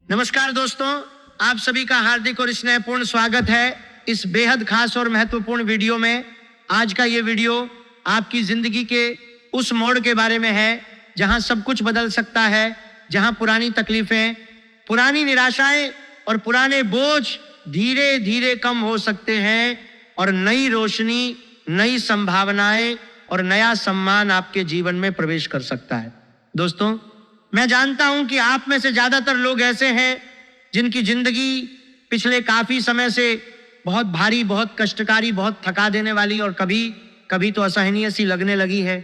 नमस्कार दोस्तों, आप सभी का हार्दिक और स्नेहपूर्ण स्वागत है इस बेहद खास और महत्वपूर्ण वीडियो में। आज का ये वीडियो आपकी जिंदगी के उस मोड़ के बारे में है जहां सब कुछ बदल सकता है, जहां पुरानी तकलीफें, पुरानी निराशाएं और पुराने बोझ धीरे धीरे कम हो सकते हैं और नई रोशनी, नई संभावनाएं और नया सम्मान आपके जीवन में प्रवेश कर सकता है। दोस्तों, मैं जानता हूं कि आप में से ज्यादातर लोग ऐसे हैं जिनकी जिंदगी पिछले काफी समय से बहुत भारी, बहुत कष्टकारी, बहुत थका देने वाली और कभी कभी तो असहनीय सी लगने लगी है।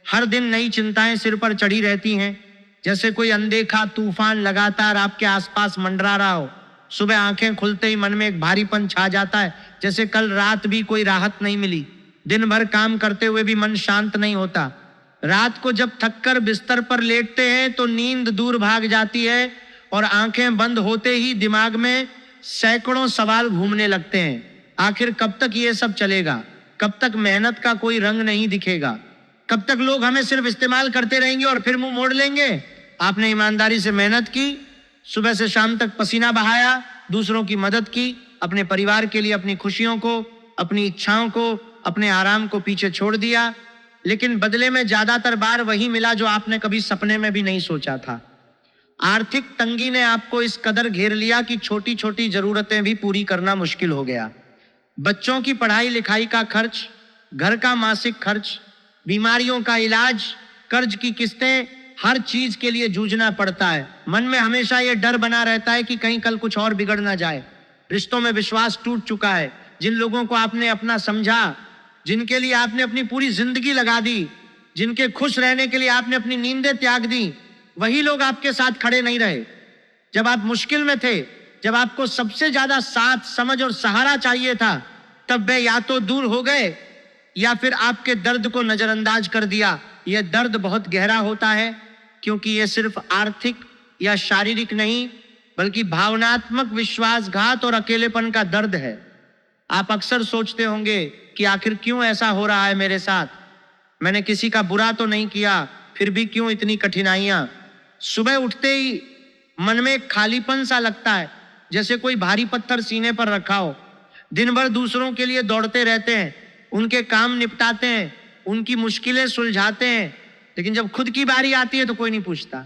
हर दिन नई चिंताएं सिर पर चढ़ी रहती हैं, जैसे कोई अनदेखा तूफान लगातार आपके आसपास मंडरा रहा हो। सुबह आंखें खुलते ही मन में एक भारीपन छा जाता है, जैसे कल रात भी कोई राहत नहीं मिली। दिन भर काम करते हुए भी मन शांत नहीं होता। रात को जब थककर बिस्तर पर लेटते हैं तो नींद दूर भाग जाती है और आंखें बंद होते ही दिमाग में सैकड़ों सवाल घूमने लगते हैं। आखिर कब तक ये सब चलेगा? कब तक मेहनत का कोई रंग नहीं दिखेगा? कब तक लोग हमें सिर्फ इस्तेमाल करते रहेंगे और फिर मुंह मोड़ लेंगे? आपने ईमानदारी से मेहनत की, सुबह से शाम तक पसीना बहाया, दूसरों की मदद की, अपने परिवार के लिए अपनी खुशियों को, अपनी इच्छाओं को, अपने आराम को पीछे छोड़ दिया, लेकिन बदले में ज्यादातर बार वही मिला जो आपने कभी सपने में भी नहीं सोचा था। आर्थिक तंगी ने आपको इस कदर घेर लिया कि छोटी छोटी जरूरतें भी पूरी करना मुश्किल हो गया। बच्चों की पढ़ाई लिखाई का खर्च, घर का मासिक खर्च, बीमारियों का इलाज, कर्ज की किस्तें, हर चीज के लिए जूझना पड़ता है। मन में हमेशा यह डर बना रहता है कि कहीं कल कुछ और बिगड़ ना जाए। रिश्तों में विश्वास टूट चुका है। जिन लोगों को आपने अपना समझा, जिनके लिए आपने अपनी पूरी जिंदगी लगा दी, जिनके खुश रहने के लिए आपने अपनी नींदें त्याग दी, वही लोग आपके साथ खड़े नहीं रहे। जब आप मुश्किल में थे, जब आपको सबसे ज्यादा साथ, समझ और सहारा चाहिए था, तब वे या तो दूर हो गए या फिर आपके दर्द को नजरअंदाज कर दिया। यह दर्द बहुत गहरा होता है, क्योंकि यह सिर्फ आर्थिक या शारीरिक नहीं, बल्कि भावनात्मक विश्वासघात और अकेलेपन का दर्द है। आप अक्सर सोचते होंगे कि आखिर क्यों ऐसा हो रहा है मेरे साथ? मैंने किसी का बुरा तो नहीं किया, फिर भी क्यों इतनी कठिनाइयां? सुबह उठते ही मन में एक खालीपन सा लगता है, जैसे कोई भारी पत्थर सीने पर रखा हो। दिन भर दूसरों के लिए दौड़ते रहते हैं, उनके काम निपटाते हैं, उनकी मुश्किलें सुलझाते हैं, लेकिन जब खुद की बारी आती है तो कोई नहीं पूछता।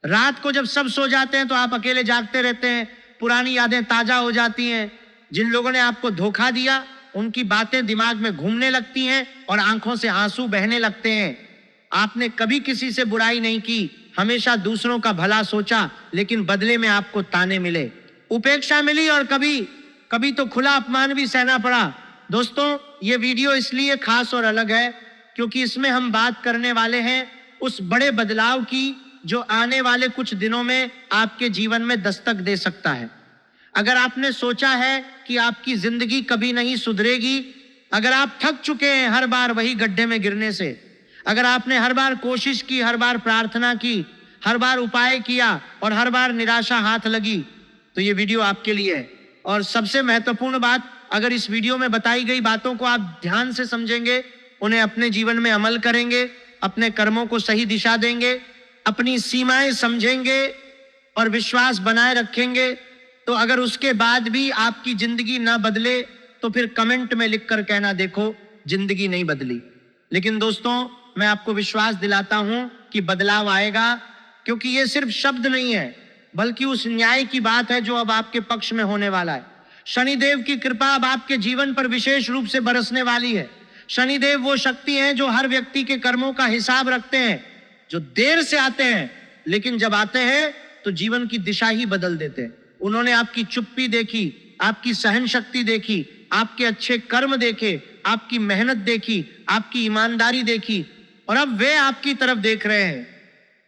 रात को जब सब सो जाते हैं तो आप अकेले जागते रहते हैं। पुरानी यादें ताजा हो जाती हैं। जिन लोगों ने आपको धोखा दिया, उनकी बातें दिमाग में घूमने लगती हैं और आंखों से आंसू बहने लगते हैं। आपने कभी किसी से बुराई नहीं की, हमेशा दूसरों का भला सोचा, लेकिन बदले में आपको ताने मिले, उपेक्षा मिली और कभी कभी तो खुला अपमान भी सहना पड़ा। दोस्तों, ये वीडियो इसलिए खास और अलग है क्योंकि इसमें हम बात करने वाले हैं उस बड़े बदलाव की जो आने वाले कुछ दिनों में आपके जीवन में दस्तक दे सकता है। अगर आपने सोचा है कि आपकी जिंदगी कभी नहीं सुधरेगी, अगर आप थक चुके हैं हर बार वही गड्ढे में गिरने से, अगर आपने हर बार कोशिश की, हर बार प्रार्थना की, हर बार उपाय किया और हर बार निराशा हाथ लगी, तो ये वीडियो आपके लिए है। और सबसे महत्वपूर्ण बात, अगर इस वीडियो में बताई गई बातों को आप ध्यान से समझेंगे, उन्हें अपने जीवन में अमल करेंगे, अपने कर्मों को सही दिशा देंगे, अपनी सीमाएं समझेंगे और विश्वास बनाए रखेंगे, तो अगर उसके बाद भी आपकी जिंदगी ना बदले तो फिर कमेंट में लिखकर कहना, देखो जिंदगी नहीं बदली। लेकिन दोस्तों, मैं आपको विश्वास दिलाता हूं कि बदलाव आएगा, क्योंकि ये सिर्फ शब्द नहीं है, बल्कि उस न्याय की बात है जो अब आपके पक्ष में होने वाला है। शनिदेव की कृपा अब आपके जीवन पर विशेष रूप से बरसने वाली है। शनिदेव वो शक्ति है जो हर व्यक्ति के कर्मों का हिसाब रखते हैं, जो देर से आते हैं, लेकिन जब आते हैं तो जीवन की दिशा ही बदल देते हैं। उन्होंने आपकी चुप्पी देखी, आपकी सहन शक्ति देखी, आपके अच्छे कर्म देखे, आपकी मेहनत देखी, आपकी ईमानदारी देखी, और अब वे आपकी तरफ देख रहे हैं।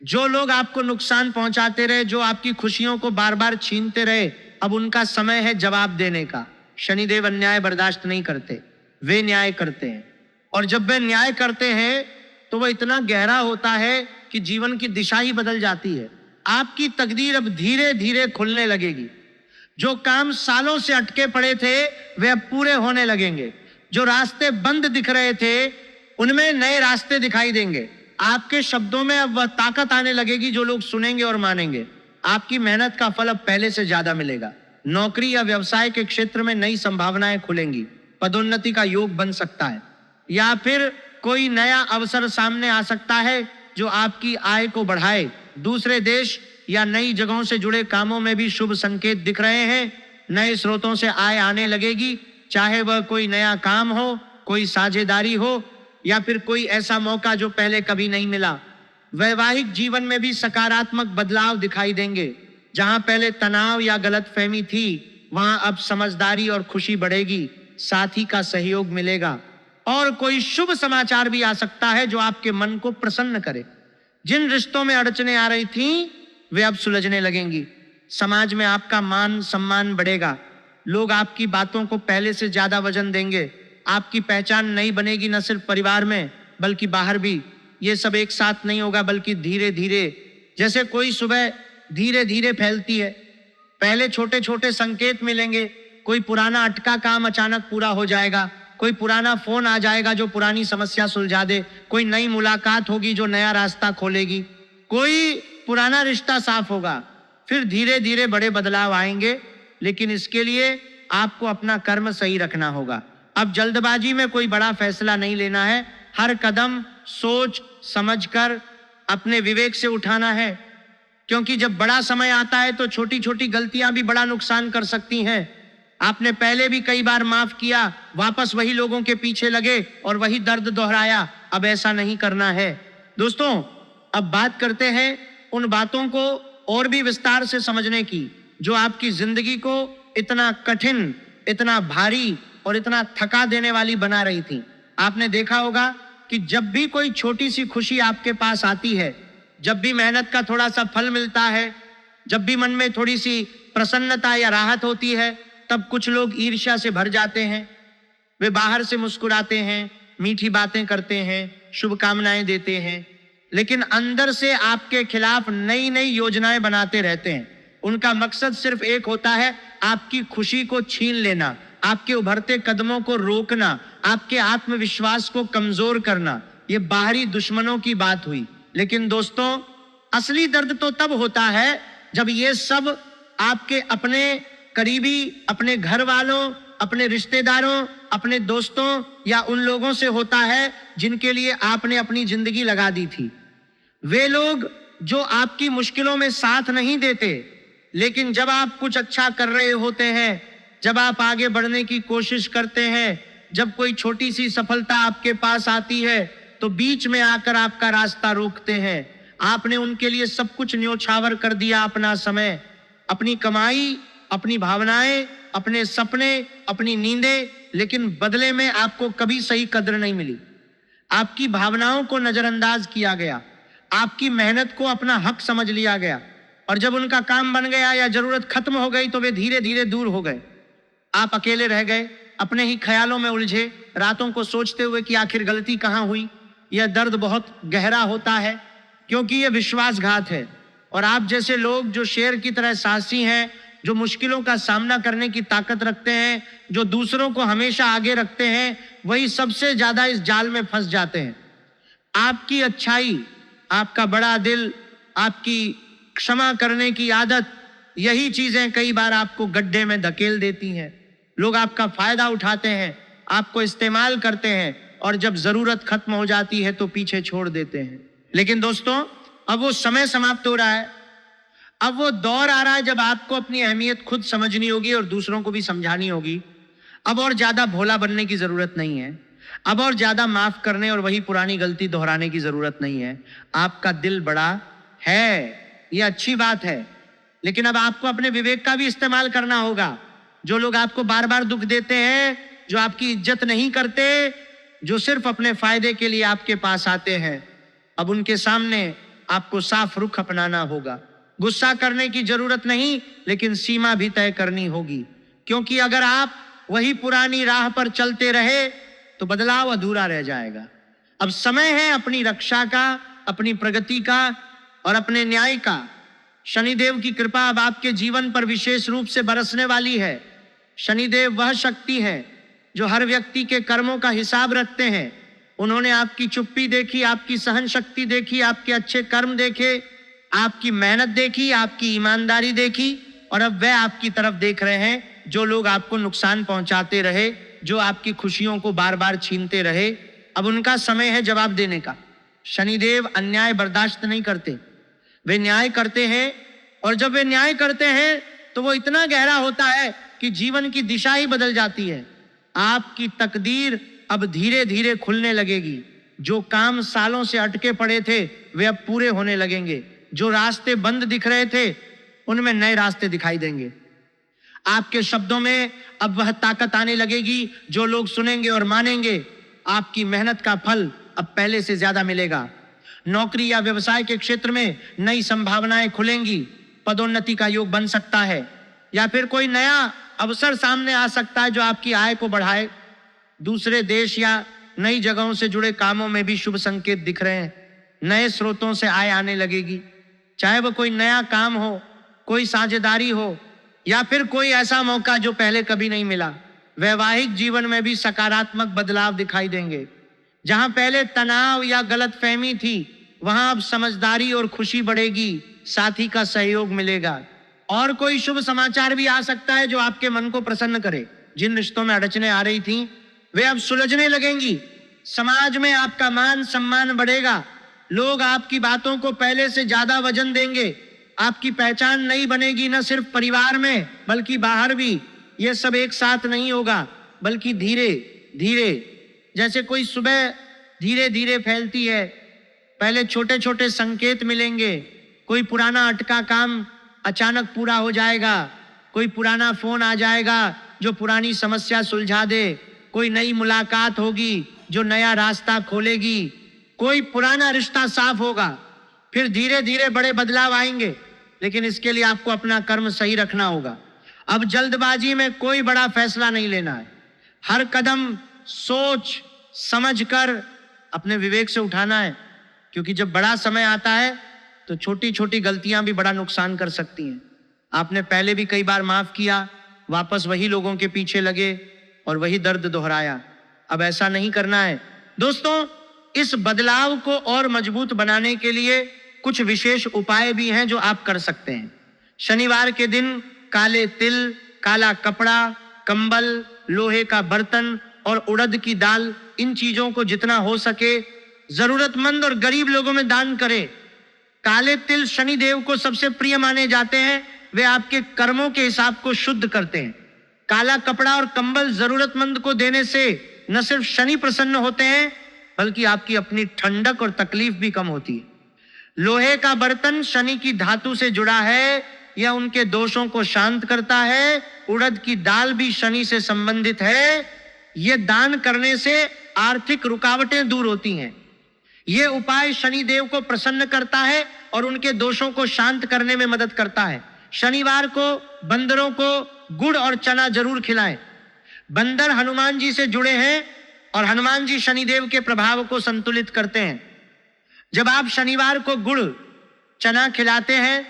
जो लोग आपको नुकसान पहुंचाते रहे, जो आपकी खुशियों को बार बार छीनते रहे, अब उनका समय है जवाब देने का। शनिदेव अन्याय बर्दाश्त नहीं करते, वे न्याय करते हैं, और जब वे न्याय करते हैं तो वह इतना गहरा होता है कि जीवन की दिशा ही बदल जाती है। आपकी तकदीर अब धीरे धीरे खुलने लगेगी। जो काम सालों से अटके पड़े थे वे अब पूरे होने लगेंगे। जो रास्ते बंद दिख रहे थे उनमें नए रास्ते दिखाई देंगे। आपके शब्दों में अब वह ताकत आने लगेगी जो लोग सुनेंगे और मानेंगे। आपकी मेहनत का फल अब पहले से ज्यादा मिलेगा। नौकरी या व्यवसाय के क्षेत्र में नई संभावनाएं खुलेंगी, पदोन्नति का योग बन सकता है, या फिर कोई नया अवसर सामने आ सकता है जो आपकी आय को बढ़ाए। दूसरे देश या नई जगहों से जुड़े कामों में भी शुभ संकेत दिख रहे हैं। नए स्रोतों से आय आने लगेगी, चाहे वह कोई नया काम हो, कोई साझेदारी हो, या फिर कोई ऐसा मौका जो पहले कभी नहीं मिला। वैवाहिक जीवन में भी सकारात्मक बदलाव दिखाई देंगे। जहां पहले तनाव या गलतफहमी थी, वहां अब समझदारी और खुशी बढ़ेगी। साथी का सहयोग मिलेगा और कोई शुभ समाचार भी आ सकता है जो आपके मन को प्रसन्न करे। जिन रिश्तों में अड़चने आ रही थीं, वे अब सुलझने लगेंगी। समाज में आपका मान सम्मान बढ़ेगा। लोग आपकी बातों को पहले से ज्यादा वजन देंगे। आपकी पहचान नहीं बनेगी, न सिर्फ परिवार में बल्कि बाहर भी। ये सब एक साथ नहीं होगा, बल्कि धीरे धीरे, जैसे कोई सुबह धीरे धीरे फैलती है। पहले छोटे छोटे संकेत मिलेंगे। कोई पुराना अटका काम अचानक पूरा हो जाएगा, कोई पुराना फोन आ जाएगा जो पुरानी समस्या सुलझा दे, कोई नई मुलाकात होगी जो नया रास्ता खोलेगी, कोई पुराना रिश्ता साफ होगा। फिर धीरे धीरे बड़े बदलाव आएंगे, लेकिन इसके लिए आपको अपना कर्म सही रखना होगा। अब जल्दबाजी में कोई बड़ा फैसला नहीं लेना है। हर कदम सोच समझकर अपने विवेक से उठाना है, क्योंकि जब बड़ा समय आता है तो छोटी छोटी गलतियां भी बड़ा नुकसान कर सकती हैं। आपने पहले भी कई बार माफ किया, वापस वही लोगों के पीछे लगे और वही दर्द दोहराया। अब ऐसा नहीं करना है। दोस्तों, अब बात करते हैं उन बातों को और भी विस्तार से समझने की जो आपकी जिंदगी को इतना कठिन, इतना भारी और इतना थका देने वाली बना रही थी। आपने देखा होगा कि जब भी कोई छोटी सी खुशी आपके पास आती है, जब भी मेहनत का थोड़ा सा फल मिलता है, जब भी मन में थोड़ी सी प्रसन्नता या राहत होती है, तब कुछ लोग ईर्ष्या से भर जाते हैं। वे बाहर से मुस्कुराते हैं, मीठी बातें करते हैं, शुभकामनाएं देते हैं, लेकिन अंदर से आपके खिलाफ नई नई योजनाएं बनाते रहते हैं। उनका मकसद सिर्फ एक होता है, आपकी खुशी को छीन लेना, आपके उभरते कदमों को रोकना, आपके आत्मविश्वास को कमजोर करना। ये बाहरी दुश्मनों की बात हुई। लेकिन दोस्तों, असली दर्द तो तब होता है जब ये सब आपके अपने करीबी, अपने घर वालों, अपने रिश्तेदारों, अपने दोस्तों या उन लोगों से होता है जिनके लिए आपने अपनी जिंदगी लगा दी थी। वे लोग जो आपकी मुश्किलों में साथ नहीं देते, लेकिन जब आप कुछ अच्छा कर रहे होते हैं, जब आप आगे बढ़ने की कोशिश करते हैं, जब कोई छोटी सी सफलता आपके पास आती है, तो बीच में आकर आपका रास्ता रोकते हैं। आपने उनके लिए सब कुछ न्योछावर कर दिया, अपना समय, अपनी कमाई, अपनी भावनाएं, अपने सपने, अपनी नींदें, लेकिन बदले में आपको कभी सही कद्र नहीं मिली। आपकी भावनाओं को नजरअंदाज किया गया, आपकी मेहनत को अपना हक समझ लिया गया, और जब उनका काम बन गया या जरूरत खत्म हो गई तो वे धीरे धीरे दूर हो गए। आप अकेले रह गए, अपने ही ख्यालों में उलझे, रातों को सोचते हुए कि आखिर गलती कहाँ हुई। यह दर्द बहुत गहरा होता है, क्योंकि यह विश्वासघात है। और आप जैसे लोग जो शेर की तरह साहसी हैं, जो मुश्किलों का सामना करने की ताकत रखते हैं, जो दूसरों को हमेशा आगे रखते हैं, वही सबसे ज्यादा इस जाल में फंस जाते हैं। आपकी अच्छाई, आपका बड़ा दिल, आपकी क्षमा करने की आदत, यही चीजें कई बार आपको गड्ढे में धकेल देती हैं। लोग आपका फायदा उठाते हैं, आपको इस्तेमाल करते हैं, और जब जरूरत खत्म हो जाती है तो पीछे छोड़ देते हैं। लेकिन दोस्तों, अब वो समय समाप्त हो रहा है। अब वो दौर आ रहा है जब आपको अपनी अहमियत खुद समझनी होगी और दूसरों को भी समझानी होगी। अब और ज्यादा भोला बनने की जरूरत नहीं है। अब और ज्यादा माफ करने और वही पुरानी गलती दोहराने की जरूरत नहीं है। आपका दिल बड़ा है, ये अच्छी बात है, लेकिन अब आपको अपने विवेक का भी इस्तेमाल करना होगा। जो लोग आपको बार बार दुख देते हैं, जो आपकी इज्जत नहीं करते, जो सिर्फ अपने फायदे के लिए आपके पास आते हैं, अब उनके सामने आपको साफ रुख अपनाना होगा। गुस्सा करने की जरूरत नहीं, लेकिन सीमा भी तय करनी होगी, क्योंकि अगर आप वही पुरानी राह पर चलते रहे तो बदलाव अधूरा रह जाएगा। अब समय है अपनी रक्षा का, अपनी प्रगति का और अपने न्याय का। शनिदेव की कृपा अब आपके जीवन पर विशेष रूप से बरसने वाली है। शनिदेव वह शक्ति है जो हर व्यक्ति के कर्मों का हिसाब रखते हैं। उन्होंने आपकी चुप्पी देखी, आपकी सहन शक्ति देखी, आपके अच्छे कर्म देखे, आपकी मेहनत देखी, आपकी ईमानदारी देखी, और अब वह आपकी तरफ देख रहे हैं जो लोग आपको नुकसान पहुंचाते रहे, जो आपकी खुशियों को बार बार छीनते रहे। अब उनका समय है जवाब देने का। शनिदेव अन्याय बर्दाश्त नहीं करते, वे न्याय करते हैं, और जब वे न्याय करते हैं तो वो इतना गहरा होता है कि जीवन की दिशा ही बदल जाती है। आपकी तकदीर अब धीरे धीरे खुलने लगेगी। जो काम सालों से अटके पड़े थे वे अब पूरे होने लगेंगे। जो रास्ते बंद दिख रहे थे उनमें नए रास्ते दिखाई देंगे। आपके शब्दों में अब वह ताकत आने लगेगी जो लोग सुनेंगे और मानेंगे। आपकी मेहनत का फल अब पहले से ज्यादा मिलेगा। नौकरी या व्यवसाय के क्षेत्र में नई संभावनाएं खुलेंगी। पदोन्नति का योग बन सकता है, या फिर कोई नया अवसर सामने आ सकता है जो आपकी आय को बढ़ाए। दूसरे देश या नई जगहों से जुड़े कामों में भी शुभ संकेत दिख रहे हैं। नए स्रोतों से आय आने लगेगी, चाहे वो कोई नया काम हो, कोई साझेदारी हो, या फिर कोई ऐसा मौका जो पहले कभी नहीं मिला। वैवाहिक जीवन में भी सकारात्मक बदलाव दिखाई देंगे। जहां पहले तनाव या गलतफहमी थी वहां अब समझदारी और खुशी बढ़ेगी, साथी का सहयोग मिलेगा। और कोई शुभ समाचार भी आ सकता है जो आपके मन को प्रसन्न करे। जिन रिश्तों में अड़चने आ रही थी वे अब सुलझने लगेंगी। समाज में आपका मान सम्मान बढ़ेगा। लोग आपकी बातों को पहले से ज्यादा वजन देंगे। आपकी पहचान नई बनेगी, न सिर्फ परिवार में बल्कि बाहर भी। यह सब एक साथ नहीं होगा बल्कि धीरे धीरे, जैसे कोई सुबह धीरे धीरे फैलती है। पहले छोटे छोटे संकेत मिलेंगे। कोई पुराना अटका काम अचानक पूरा हो जाएगा। कोई पुराना फोन आ जाएगा जो पुरानी समस्या सुलझा दे। कोई नई मुलाकात होगी जो नया रास्ता खोलेगी। कोई पुराना रिश्ता साफ होगा। फिर धीरे धीरे बड़े बदलाव आएंगे, लेकिन इसके लिए आपको अपना कर्म सही रखना होगा। अब जल्दबाजी में कोई बड़ा फैसला नहीं लेना है। हर कदम सोच समझकर अपने विवेक से उठाना है, क्योंकि जब बड़ा समय आता है तो छोटी छोटी गलतियां भी बड़ा नुकसान कर सकती हैं। आपने पहले भी कई बार माफ किया, वापस वही लोगों के पीछे लगे और वही दर्द दोहराया। अब ऐसा नहीं करना है। दोस्तों, इस बदलाव को और मजबूत बनाने के लिए कुछ विशेष उपाय भी हैं जो आप कर सकते हैं। शनिवार के दिन काले तिल, काला कपड़ा, कंबल, लोहे का बर्तन और उड़द की दाल, इन चीजों को जितना हो सके जरूरतमंद और गरीब लोगों में दान करें। काले तिल शनिदेव को सबसे प्रिय माने जाते हैं। वे आपके कर्मों के हिसाब को शुद्ध करते हैं। काला कपड़ा और कंबल जरूरतमंद को देने से न सिर्फ शनि प्रसन्न होते हैं बल्कि आपकी अपनी ठंडक और तकलीफ भी कम होती है। लोहे का बर्तन शनि की धातु से जुड़ा है, यह उनके दोषों को शांत करता है। उड़द की दाल भी शनि से संबंधित है। यह दान करने से आर्थिक रुकावटें दूर होती हैं। यह उपाय शनि देव को प्रसन्न करता है और उनके दोषों को शांत करने में मदद करता है। शनिवार को बंदरों को गुड़ और चना जरूर खिलाएं। बंदर हनुमान जी से जुड़े हैं और हनुमान जी शनिदेव के प्रभाव को संतुलित करते हैं। जब आप शनिवार को गुड़ चना खिलाते हैं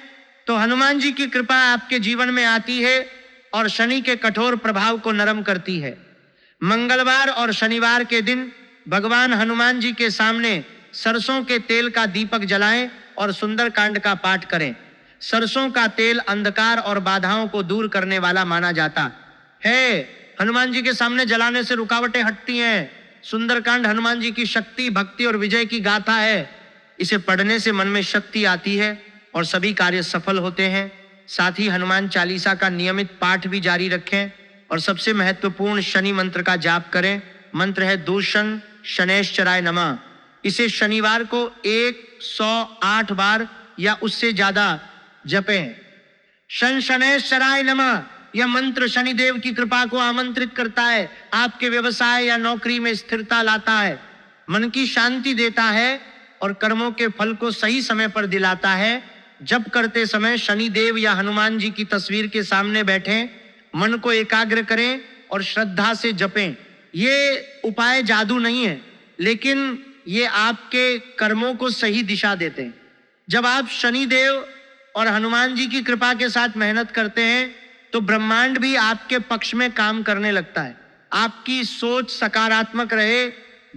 तो हनुमान जी की कृपा आपके जीवन में आती है और शनि के कठोर प्रभाव को नरम करती है। मंगलवार और शनिवार के दिन भगवान हनुमान जी के सामने सरसों के तेल का दीपक जलाएं और सुंदरकांड का पाठ करें। सरसों का तेल अंधकार और बाधाओं को दूर करने वाला माना जाता है। हनुमान जी के सामने जलाने से रुकावटें हटती हैं। सुंदरकांड हनुमान जी की शक्ति, भक्ति और विजय की गाथा है। इसे पढ़ने से मन में शक्ति आती है और सभी कार्य सफल होते हैं। साथ ही हनुमान चालीसा का नियमित पाठ भी जारी रखें और सबसे महत्वपूर्ण शनि मंत्र का जाप करें। मंत्र है दूषण शनैश्चराय नमः। इसे शनिवार को 108 बार या उससे ज्यादा जपें। शन शनैश्चराय नमः यह मंत्र शनिदेव की कृपा को आमंत्रित करता है, आपके व्यवसाय या नौकरी में स्थिरता लाता है, मन की शांति देता है और कर्मों के फल को सही समय पर दिलाता है। जप करते समय शनिदेव या हनुमान जी की तस्वीर के सामने बैठें, मन को एकाग्र करें और श्रद्धा से जपें। ये उपाय जादू नहीं है, लेकिन ये आपके कर्मों को सही दिशा देते हैं। जब आप शनिदेव और हनुमान जी की कृपा के साथ मेहनत करते हैं तो ब्रह्मांड भी आपके पक्ष में काम करने लगता है। आपकी सोच सकारात्मक रहे,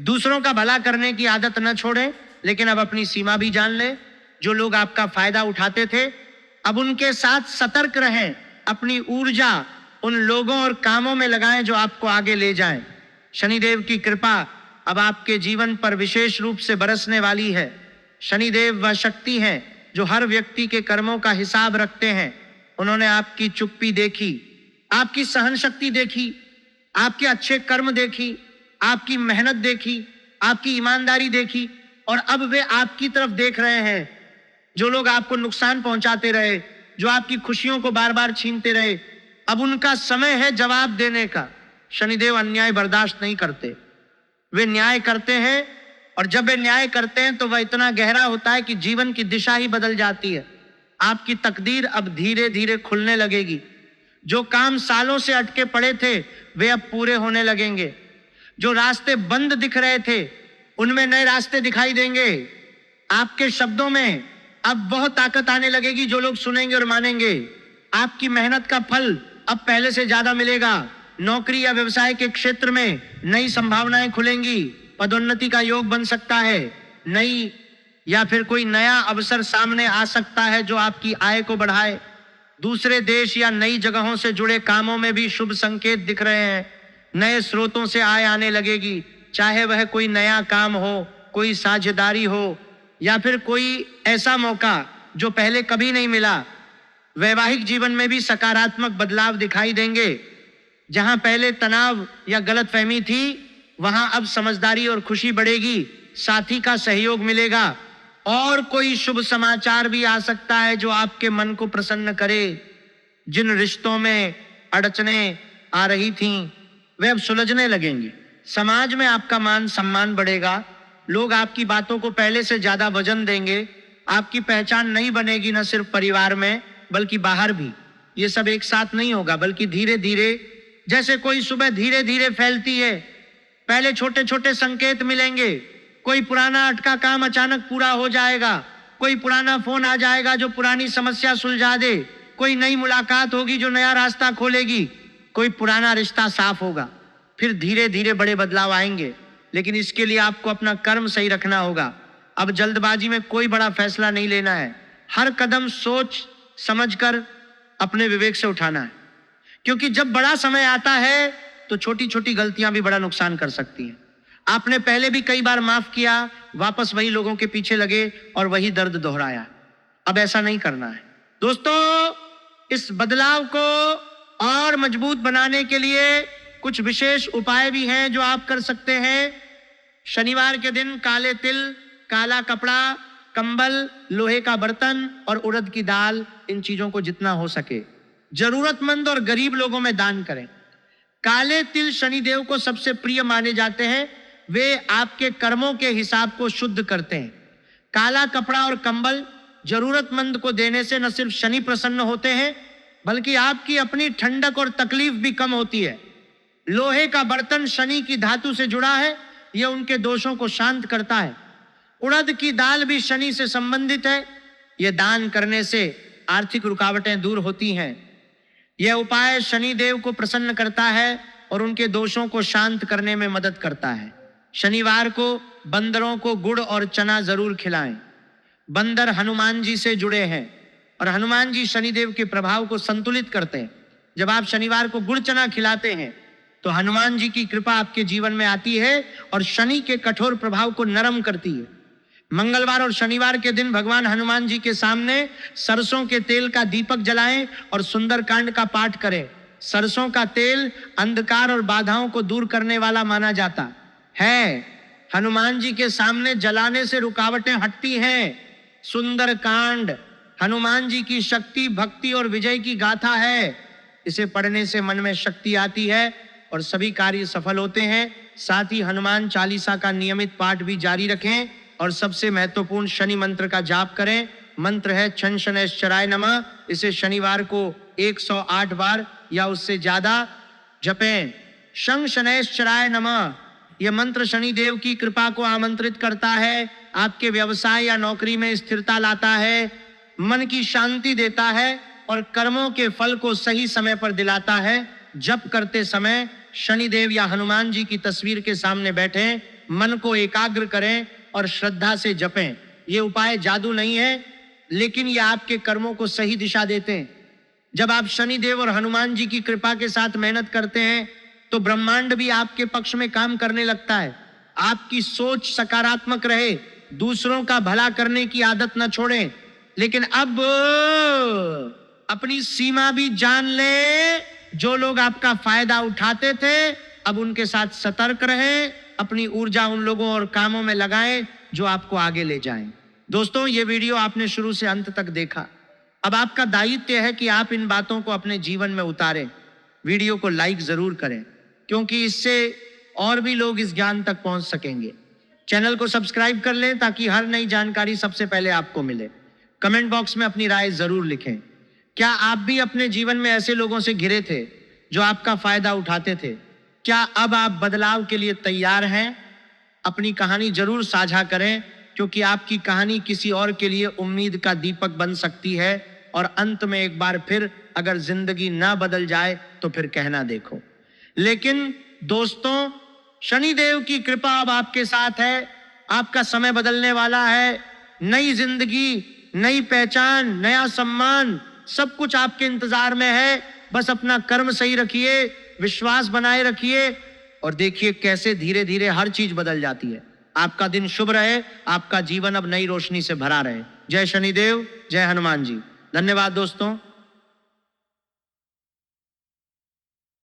दूसरों का भला करने की आदत न छोड़ें, लेकिन अब अपनी सीमा भी जान लें। जो लोग आपका फायदा उठाते थे, अब उनके साथ सतर्क रहें। अपनी ऊर्जा उन लोगों और कामों में लगाएं जो आपको आगे ले जाएं। शनिदेव की कृपा अब आपके जीवन पर विशेष रूप से बरसने वाली है। शनिदेव वह शक्ति हैं जो हर व्यक्ति के कर्मों का हिसाब रखते हैं। उन्होंने आपकी चुप्पी देखी, आपकी सहन शक्ति देखी, आपके अच्छे कर्म देखी, आपकी मेहनत देखी, आपकी ईमानदारी देखी, और अब वे आपकी तरफ देख रहे हैं। जो लोग आपको नुकसान पहुंचाते रहे, जो आपकी खुशियों को बार बार छीनते रहे, अब उनका समय है जवाब देने का। शनिदेव अन्याय बर्दाश्त नहीं करते, वे न्याय करते हैं, और जब वे न्याय करते हैं तो वह इतना गहरा होता है कि जीवन की दिशा ही बदल जाती है। आपकी तकदीर अब धीरे धीरे खुलने लगेगी। जो काम सालों से अटके पड़े थे वे अब पूरे होने लगेंगे। जो रास्ते बंद दिख रहे थे उनमें नए रास्ते दिखाई देंगे। आपके शब्दों में अब बहुत ताकत आने लगेगी। जो लोग सुनेंगे और मानेंगे, आपकी मेहनत का फल अब पहले से ज्यादा मिलेगा। नौकरी या व्यवसाय के क्षेत्र में नई संभावनाएं खुलेंगी। पदोन्नति का योग बन सकता है। नई या फिर कोई नया अवसर सामने आ सकता है जो आपकी आय को बढ़ाए। दूसरे देश या नई जगहों से जुड़े कामों में भी शुभ संकेत दिख रहे हैं। नए स्रोतों से आय आने लगेगी, चाहे वह कोई नया काम हो, कोई साझेदारी हो, या फिर कोई ऐसा मौका जो पहले कभी नहीं मिला। वैवाहिक जीवन में भी सकारात्मक बदलाव दिखाई देंगे। जहां पहले तनाव या गलतफहमी थी, वहां अब समझदारी और खुशी बढ़ेगी। साथी का सहयोग मिलेगा, और कोई शुभ समाचार भी आ सकता है जो आपके मन को प्रसन्न करे। जिन रिश्तों में अड़चनें आ रही थीं, वे अब सुलझने लगेंगे। समाज में आपका मान सम्मान बढ़ेगा। लोग आपकी बातों को पहले से ज्यादा वजन देंगे। आपकी पहचान नहीं बनेगी, न सिर्फ परिवार में बल्कि बाहर भी। ये सब एक साथ नहीं होगा, बल्कि धीरे धीरे, जैसे कोई सुबह धीरे धीरे फैलती है। पहले छोटे छोटे संकेत मिलेंगे। कोई पुराना अटका काम अचानक पूरा हो जाएगा। कोई पुराना फोन आ जाएगा जो पुरानी समस्या सुलझा दे। कोई नई मुलाकात होगी जो नया रास्ता खोलेगी। कोई पुराना रिश्ता साफ होगा। फिर धीरे धीरे बड़े बदलाव आएंगे, लेकिन इसके लिए आपको अपना कर्म सही रखना होगा। अब जल्दबाजी में कोई बड़ा फैसला नहीं लेना है। हर कदम सोच समझकर अपने विवेक से उठाना है, क्योंकि जब बड़ा समय आता है तो छोटी छोटी गलतियां भी बड़ा नुकसान कर सकती हैं। आपने पहले भी कई बार माफ किया, वापस वही लोगों के पीछे लगे और वही दर्द दोहराया। अब ऐसा नहीं करना है। दोस्तों, इस बदलाव को और मजबूत बनाने के लिए कुछ विशेष उपाय भी हैं जो आप कर सकते हैं। शनिवार के दिन काले तिल, काला कपड़ा, कंबल, लोहे का बर्तन और उड़द की दाल, इन चीजों को जितना हो सके जरूरतमंद और गरीब लोगों में दान करें। काले तिल शनिदेव को सबसे प्रिय माने जाते हैं। वे आपके कर्मों के हिसाब को शुद्ध करते हैं। काला कपड़ा और कंबल जरूरतमंद को देने से न सिर्फ शनि प्रसन्न होते हैं, बल्कि आपकी अपनी ठंडक और तकलीफ भी कम होती है। लोहे का बर्तन शनि की धातु से जुड़ा है, यह उनके दोषों को शांत करता है। उड़द की दाल भी शनि से संबंधित है। यह दान करने से आर्थिक रुकावटें दूर होती हैं। यह उपाय शनि देव को प्रसन्न करता है और उनके दोषों को शांत करने में मदद करता है। शनिवार को बंदरों को गुड़ और चना जरूर खिलाएं। बंदर हनुमान जी से जुड़े हैं और हनुमान जी शनिदेव के प्रभाव को संतुलित करते हैं। जब आप शनिवार को गुड़ चना खिलाते हैं तो हनुमान जी की कृपा आपके जीवन में आती है और शनि के कठोर प्रभाव को नरम करती है। मंगलवार और शनिवार के दिन भगवान हनुमान जी के सामने सरसों के तेल का दीपक जलाएं और सुंदरकांड का पाठ करें। सरसों का तेल अंधकार और बाधाओं को दूर करने वाला माना जाता है। हनुमान जी के सामने जलाने से रुकावटें हटती हैं। सुंदरकांड हनुमान जी की शक्ति, भक्ति और विजय की गाथा है। इसे पढ़ने से मन में शक्ति आती है और सभी कार्य सफल होते हैं। साथ ही हनुमान चालीसा का नियमित पाठ भी जारी रखें और सबसे महत्वपूर्ण शनि मंत्र का जाप करें। मंत्र है छं शनैश्चराय नमः। इसे शनिवार को 108 बार या उससे ज्यादा जपें। शं शनैश्चराय नमः यह मंत्र शनि देव की कृपा को आमंत्रित करता है, आपके व्यवसाय या नौकरी में स्थिरता लाता है, मन की शांति देता है और कर्मों के फल को सही समय पर दिलाता है। जप करते समय शनिदेव या हनुमान जी की तस्वीर के सामने बैठें, मन को एकाग्र करें और श्रद्धा से जपें। ये उपाय जादू नहीं है, लेकिन ये आपके कर्मों को सही दिशा देते हैं। जब आप शनिदेव और हनुमान जी की कृपा के साथ मेहनत करते हैं तो ब्रह्मांड भी आपके पक्ष में काम करने लगता है। आपकी सोच सकारात्मक रहे, दूसरों का भला करने की आदत न छोड़ें, लेकिन अब अपनी सीमा भी जान ले। जो लोग आपका फायदा उठाते थे अब उनके साथ सतर्क रहें, अपनी ऊर्जा उन लोगों और कामों में लगाएं जो आपको आगे ले जाएं। दोस्तों, ये वीडियो आपने शुरू से अंत तक देखा। अब आपका दायित्व है कि आप इन बातों को अपने जीवन में उतारें। वीडियो को लाइक जरूर करें क्योंकि इससे और भी लोग इस ज्ञान तक पहुंच सकेंगे। चैनल को सब्सक्राइब कर लें ताकि हर नई जानकारी सबसे पहले आपको मिले। कमेंट बॉक्स में अपनी राय जरूर लिखें। क्या आप भी अपने जीवन में ऐसे लोगों से घिरे थे जो आपका फायदा उठाते थे? क्या अब आप बदलाव के लिए तैयार हैं? अपनी कहानी जरूर साझा करें क्योंकि आपकी कहानी किसी और के लिए उम्मीद का दीपक बन सकती है। और अंत में एक बार फिर अगर जिंदगी ना बदल जाए तो फिर कहना देखो। लेकिन दोस्तों, शनिदेव की कृपा अब आपके साथ है। आपका समय बदलने वाला है। नई जिंदगी, नई पहचान, नया सम्मान, सब कुछ आपके इंतजार में है। बस अपना कर्म सही रखिए, विश्वास बनाए रखिए और देखिए कैसे धीरे धीरे हर चीज बदल जाती है। आपका दिन शुभ रहे, आपका जीवन अब नई रोशनी से भरा रहे। जय शनिदेव, जय हनुमान जी। धन्यवाद दोस्तों।